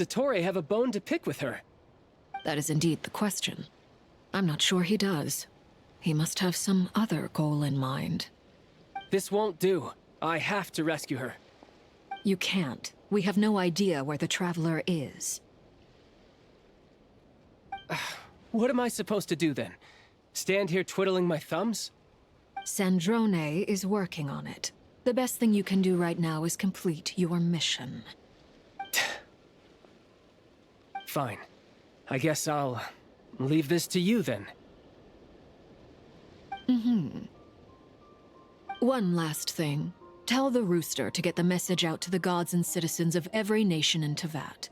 Dottore have a bone to pick with her? That is indeed the question. I'm not sure he does. He must have some other goal in mind. This won't do. I have to rescue her. You can't. We have no idea where the Traveler is. What am I supposed to do then? Stand here twiddling my thumbs? Sandrone is working on it. The best thing you can do right now is complete your mission. Fine. I guess I'll leave this to you then. One last thing. Tell the Rooster to get the message out to the gods and citizens of every nation in Teyvat.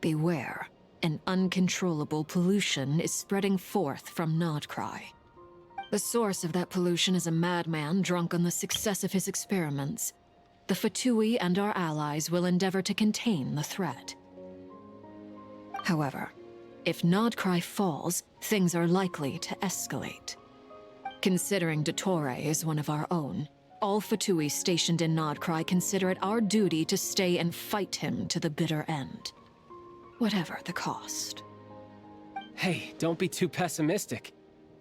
Beware. An uncontrollable pollution is spreading forth from Nodcry. The source of that pollution is a madman drunk on the success of his experiments. The Fatui and our allies will endeavor to contain the threat. However, if Nodcry falls, things are likely to escalate. Considering Dottore is one of our own, all Fatui stationed in Nodcry consider it our duty to stay and fight him to the bitter end. Whatever the cost. Hey, don't be too pessimistic.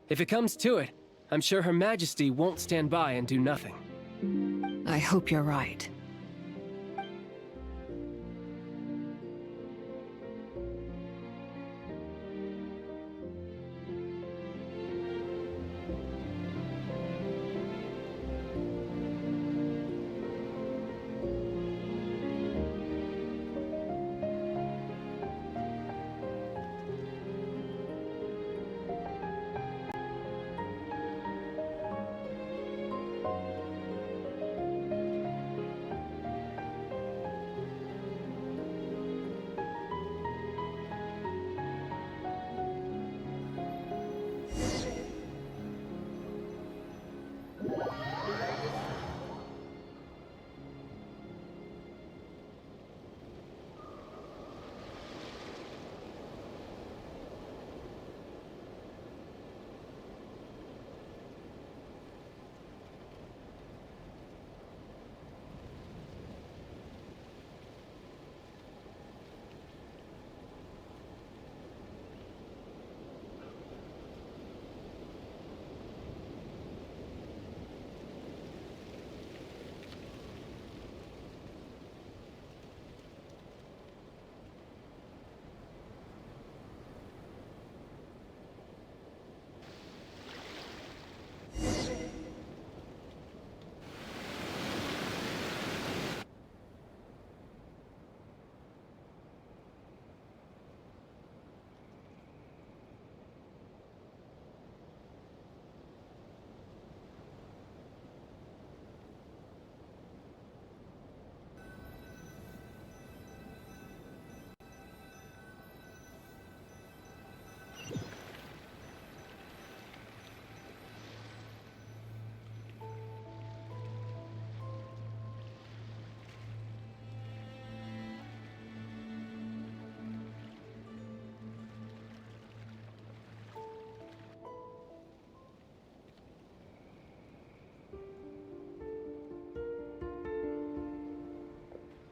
If it comes to it, I'm sure Her Majesty won't stand by and do nothing. I hope you're right.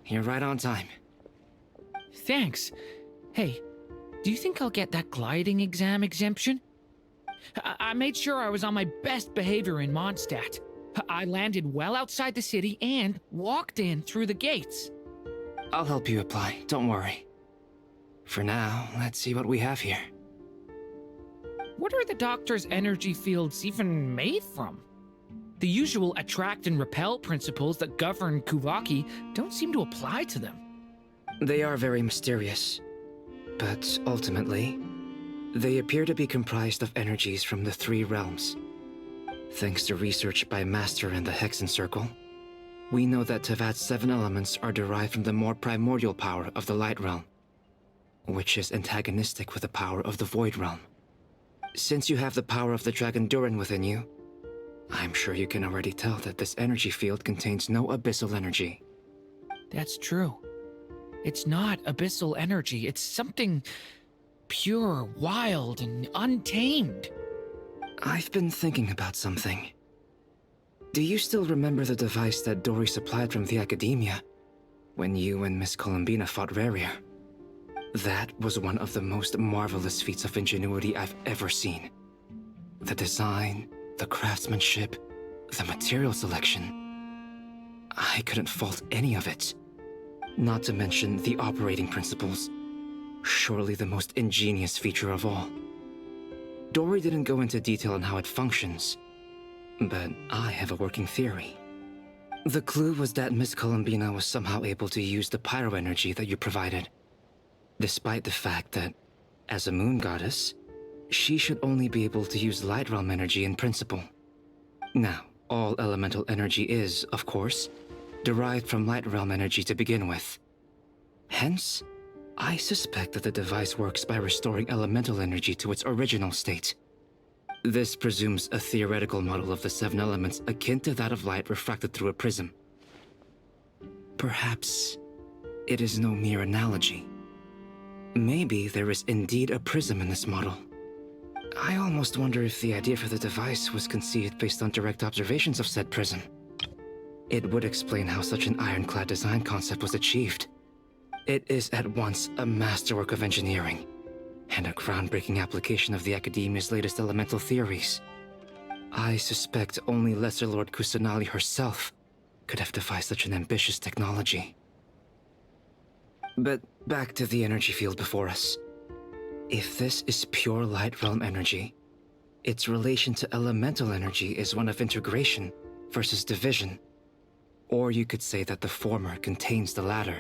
You're right on time. Thanks. Hey, do you think I'll get that gliding exam exemption? I made sure I was on my best behavior in Mondstadt. I landed well outside the city and walked in through the gates. I'll help you apply, don't worry. For now, let's see what we have here. What are the doctor's energy fields even made from? The usual attract and repel principles that govern Kuvaki don't seem to apply to them. They are very mysterious, but ultimately, they appear to be comprised of energies from the three realms. Thanks to research by Master in the Hexen Circle, we know that Teyvat's 7 elements are derived from the more primordial power of the Light Realm, which is antagonistic with the power of the Void Realm. Since you have the power of the Dragon Durin within you, I'm sure you can already tell that this energy field contains no abyssal energy. That's true. It's not abyssal energy, it's something pure, wild, and untamed. I've been thinking about something. Do you still remember the device that Dory supplied from the Academia when you and Miss Columbina fought Raria? That was one of the most marvelous feats of ingenuity I've ever seen. The design, the craftsmanship, the material selection. I couldn't fault any of it. Not to mention the operating principles. Surely the most ingenious feature of all. Dory didn't go into detail on how it functions, but I have a working theory. The clue was that Miss Columbina was somehow able to use the pyro energy that you provided, despite the fact that, as a moon goddess, she should only be able to use light realm energy in principle. Now, all elemental energy is, of course, derived from light realm energy to begin with. Hence, I suspect that the device works by restoring elemental energy to its original state. This presumes a theoretical model of the 7 elements akin to that of light refracted through a prism. Perhaps it is no mere analogy. Maybe there is indeed a prism in this model. I almost wonder if the idea for the device was conceived based on direct observations of said prism. It would explain how such an ironclad design concept was achieved. It is at once a masterwork of engineering and a groundbreaking application of the Academia's latest elemental theories. I suspect only Lesser Lord Kusanali herself could have devised such an ambitious technology. But back to the energy field before us. If this is pure light realm energy, its relation to elemental energy is one of integration versus division. Or you could say that the former contains the latter.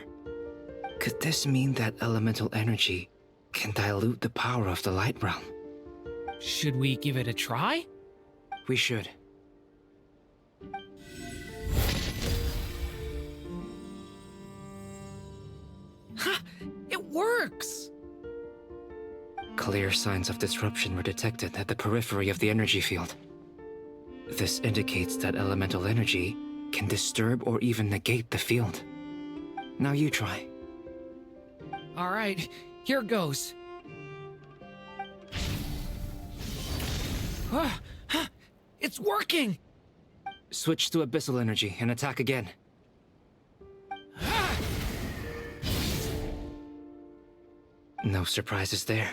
Could this mean that elemental energy can dilute the power of the light realm? Should we give it a try? We should. Ha! It works! Clear signs of disruption were detected at the periphery of the energy field. This indicates that elemental energy can disturb or even negate the field. Now you try. All right, here goes. It's working! Switch to abyssal energy and attack again. No surprises there.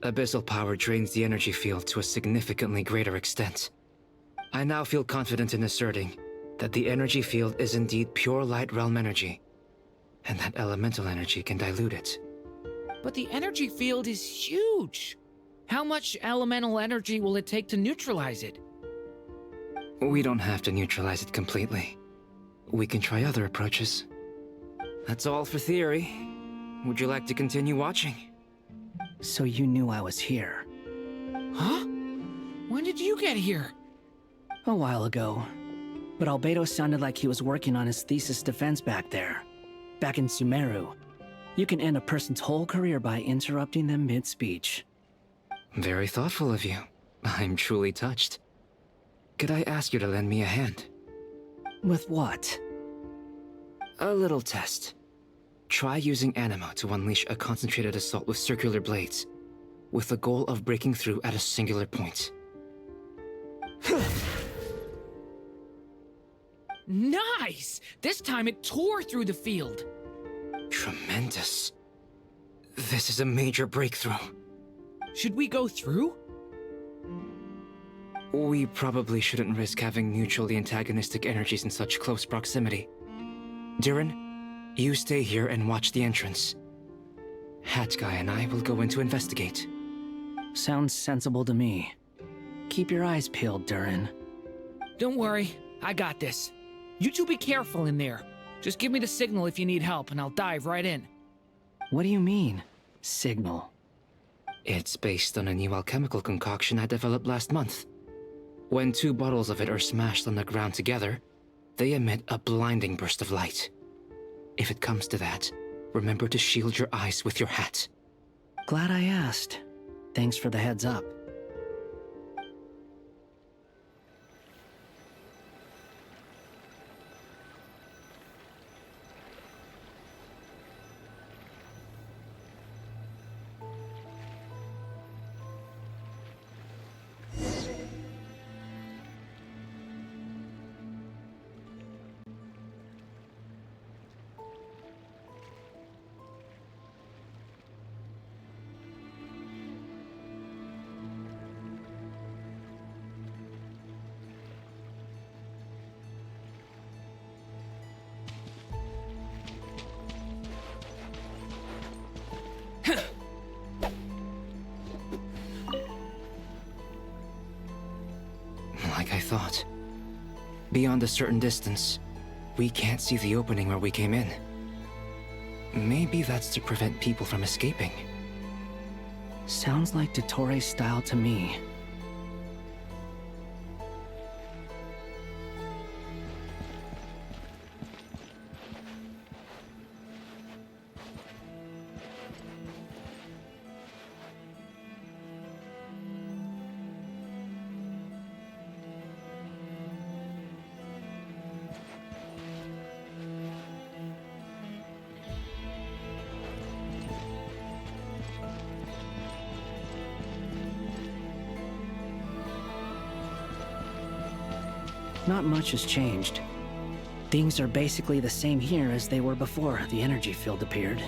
Abyssal power drains the energy field to a significantly greater extent. I now feel confident in asserting that the energy field is indeed pure light realm energy, and that elemental energy can dilute it. But the energy field is huge! How much elemental energy will it take to neutralize it? We don't have to neutralize it completely. We can try other approaches. That's all for theory. Would you like to continue watching? So you knew I was here. Huh? When did you get here? A while ago. But Albedo sounded like he was working on his thesis defense back there. Back in Sumeru. You can end a person's whole career by interrupting them mid-speech. Very thoughtful of you. I'm truly touched. Could I ask you to lend me a hand? With what? A little test. Try using Anima to unleash a concentrated assault with circular blades, with the goal of breaking through at a singular point. Nice! This time it tore through the field. Tremendous. This is a major breakthrough. Should we go through? We probably shouldn't risk having mutually antagonistic energies in such close proximity. Durin, you stay here and watch the entrance. Hat Guy and I will go in to investigate. Sounds sensible to me. Keep your eyes peeled, Durin. Don't worry, I got this. You two be careful in there. Just give me the signal if you need help and I'll dive right in. What do you mean, signal? It's based on a new alchemical concoction I developed last month. When 2 bottles of it are smashed on the ground together, they emit a blinding burst of light. If it comes to that, remember to shield your eyes with your hat. Glad I asked. Thanks for the heads up. thought. Beyond a certain distance, we can't see the opening where we came in. Maybe that's to prevent people from escaping. Sounds like Dottore style to me. Not much has changed. Things are basically the same here as they were before the energy field appeared.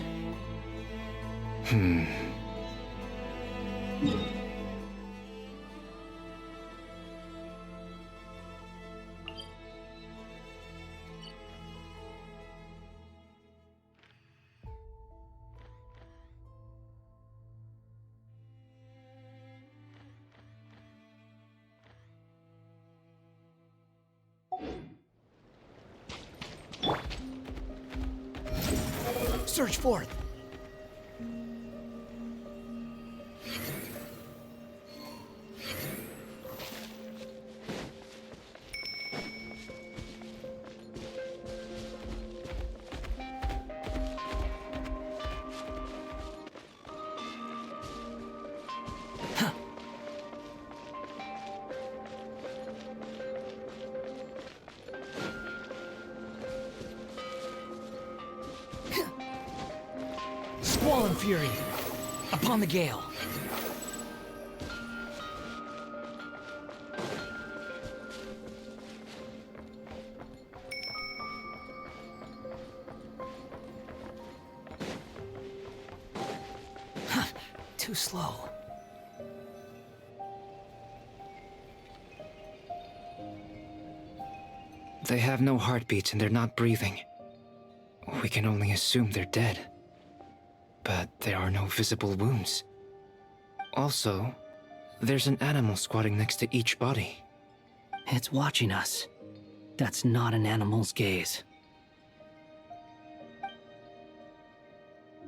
Search forth! Squall and fury! Upon the gale! Too slow. They have no heartbeats and they're not breathing. We can only assume they're dead. But there are no visible wounds. Also, there's an animal squatting next to each body. It's watching us. That's not an animal's gaze.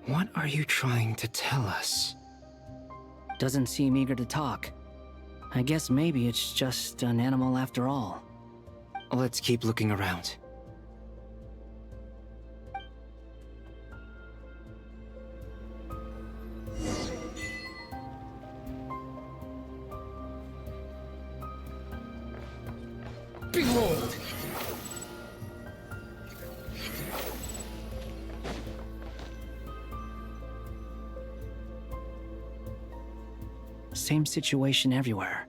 What are you trying to tell us? Doesn't seem eager to talk. I guess maybe it's just an animal after all. Let's keep looking around. Behold! Same situation everywhere.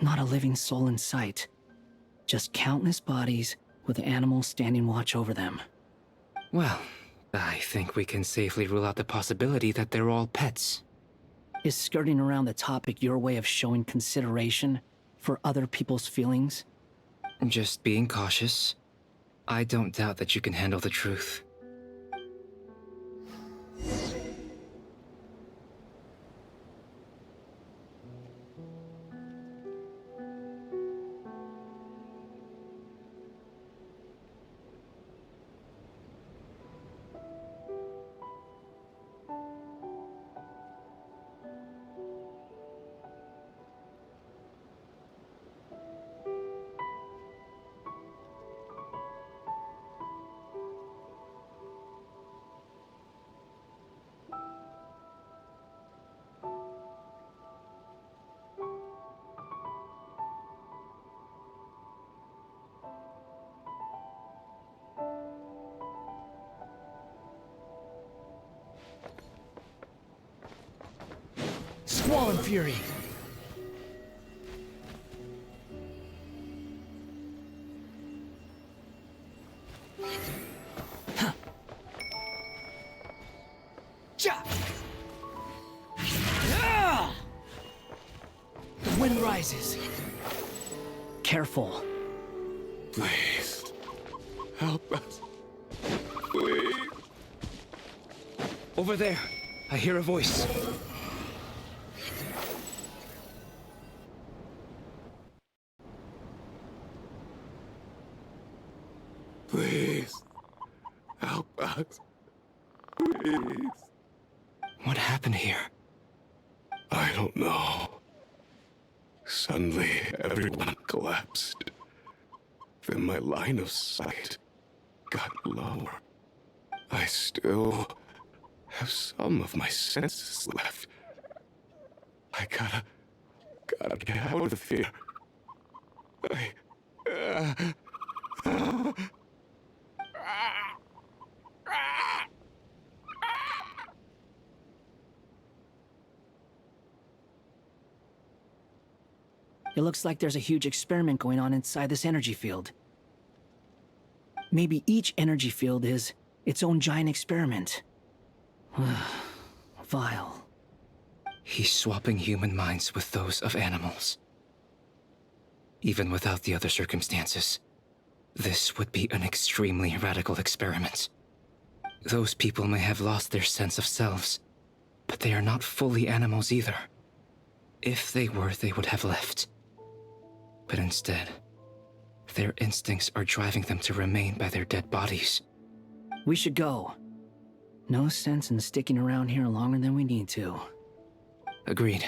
Not a living soul in sight. Just countless bodies with animals standing watch over them. Well, I think we can safely rule out the possibility that they're all pets. Is skirting around the topic your way of showing consideration for other people's feelings? Just being cautious. I don't doubt that you can handle the truth. Squall and fury! Huh. Chop! Ah! The wind rises. Careful. Please, help us. Please. Over there, I hear a voice. What happened here? I don't know. Suddenly, everyone collapsed. Then my line of sight got lower. I still have some of my senses left. I gotta get out of here. It looks like there's a huge experiment going on inside this energy field. Maybe each energy field is its own giant experiment. Vile. He's swapping human minds with those of animals. Even without the other circumstances, this would be an extremely radical experiment. Those people may have lost their sense of selves, but they are not fully animals either. If they were, they would have left. But instead, their instincts are driving them to remain by their dead bodies. We should go. No sense in sticking around here longer than we need to. Agreed.